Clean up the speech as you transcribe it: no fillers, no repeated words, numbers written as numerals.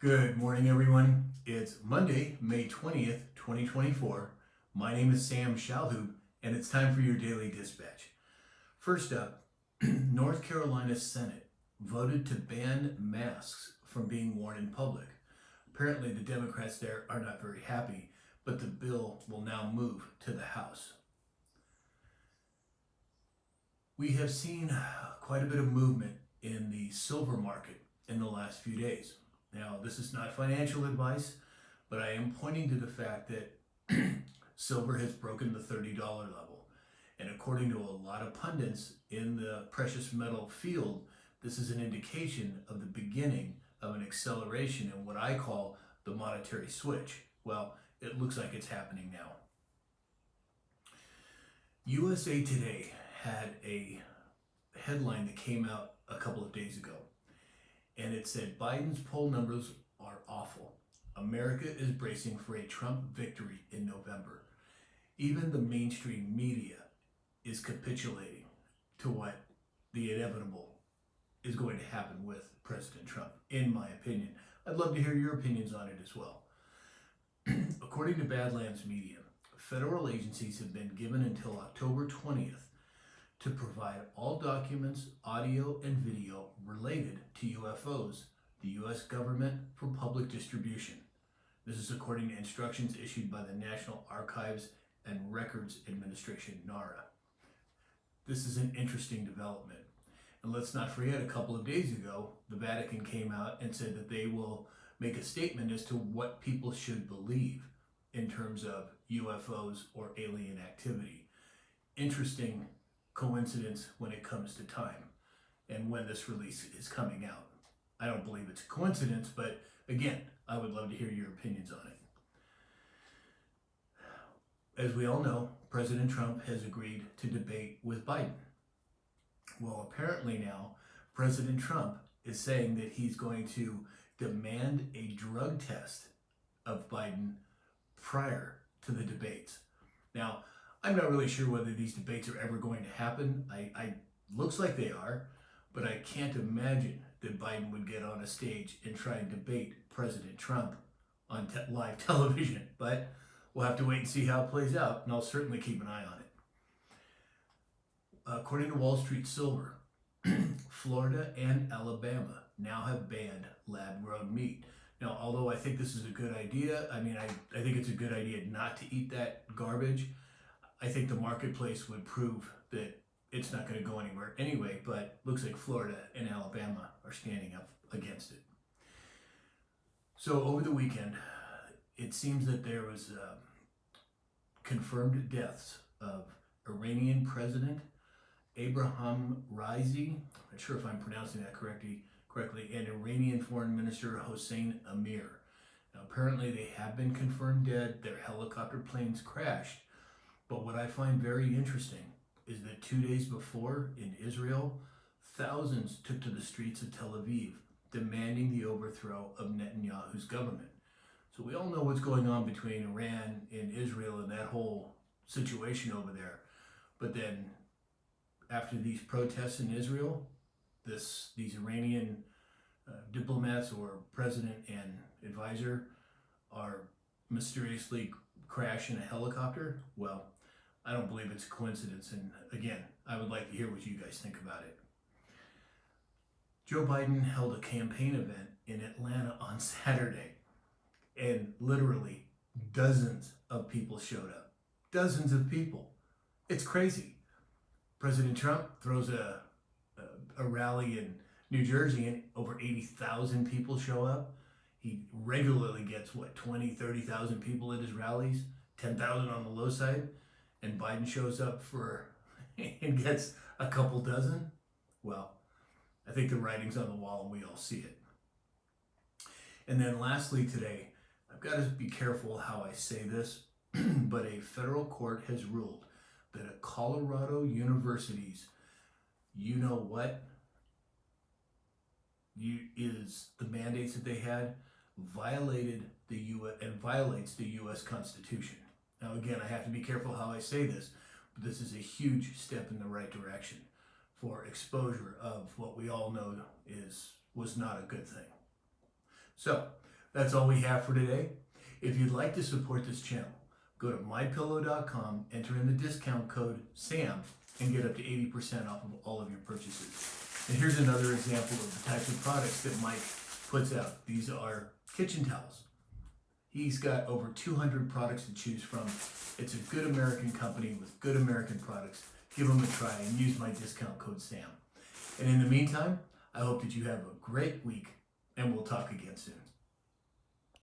Good morning, everyone. It's Monday, May 20th, 2024. My name is Sam Shalhoub, and it's time for your daily dispatch. First up, North Carolina Senate voted to ban masks from being worn in public. Apparently, the Democrats there are not very happy, but the bill will now move to the House. We have seen quite a bit of movement in the silver market in the last few days. Now, this is not financial advice, but I am pointing to the fact that silver has broken the $30 level. And according to a lot of pundits in the precious metal field, this is an indication of the beginning of an acceleration in what I call the monetary switch. Well, it looks like it's happening now. USA Today had a headline that came out a couple of days ago. And it said, Biden's poll numbers are awful. America is bracing for a Trump victory in November. Even the mainstream media is capitulating to what the inevitable is going to happen with President Trump, in my opinion. I'd love to hear your opinions on it as well. According to Badlands Media, federal agencies have been given until October 20th to provide all documents, audio, and video related to UFOs, the U.S. government, for public distribution. This is according to instructions issued by the National Archives and Records Administration, NARA. This is an interesting development. And let's not forget, a couple of days ago, the Vatican came out and said that they will make a statement as to what people should believe in terms of UFOs or alien activity. Interesting coincidence when it comes to time and when this release is coming out. I don't believe it's a coincidence, but again, I would love to hear your opinions on it. As we all know, President Trump has agreed to debate with Biden. Well, apparently now, President Trump is saying that he's going to demand a drug test of Biden prior to the debates. Now, I'm not really sure whether these debates are ever going to happen. I looks like they are, but I can't imagine that Biden would get on a stage and try and debate President Trump on live television. But we'll have to wait and see how it plays out, and I'll certainly keep an eye on it. According to Wall Street Silver, Florida and Alabama now have banned lab-grown meat. Now, although I think this is a good idea, I think it's a good idea not to eat that garbage. I think the marketplace would prove that it's not going to go anywhere anyway, but looks like Florida and Alabama are standing up against it. So over the weekend, it seems that there was confirmed deaths of Iranian President Abraham Raisi, I'm not sure if I'm pronouncing that correctly, and Iranian Foreign Minister Hossein Amir. Now, apparently they have been confirmed dead. Their helicopter planes crashed. But what I find very interesting is that 2 days before in Israel, thousands took to the streets of Tel Aviv demanding the overthrow of Netanyahu's government. So we all know what's going on between Iran and Israel and that whole situation over there. But then after these protests in Israel, these Iranian diplomats or president and advisor are mysteriously crash in a helicopter. Well, I don't believe it's a coincidence, and again, I would like to hear what you guys think about it. Joe Biden held a campaign event in Atlanta on Saturday, and literally dozens of people showed up. Dozens of people. It's crazy. President Trump throws a rally in New Jersey and over 80,000 people show up. He regularly gets, 20,000-30,000 people at his rallies, 10,000 on the low side, and Biden shows up and gets a couple dozen. Well, I think the writing's on the wall and we all see it. And then lastly today, I've got to be careful how I say this, but a federal court has ruled that a Colorado university's is the mandates that they had violated the U.S. and violates the U.S. Constitution. Now again, I have to be careful how I say this, but this is a huge step in the right direction for exposure of what we all know was not a good thing. So That's all we have for today. If you'd like to support this channel, go to mypillow.com, enter in the discount code SAM, and get up to 80% off of all of your purchases. And here's another example of the types of products that Mike puts out. These are kitchen towels. He's got over 200 products to choose from. It's a good American company with good American products. Give them a try and use my discount code SAM. And in the meantime, I hope that you have a great week, and we'll talk again soon.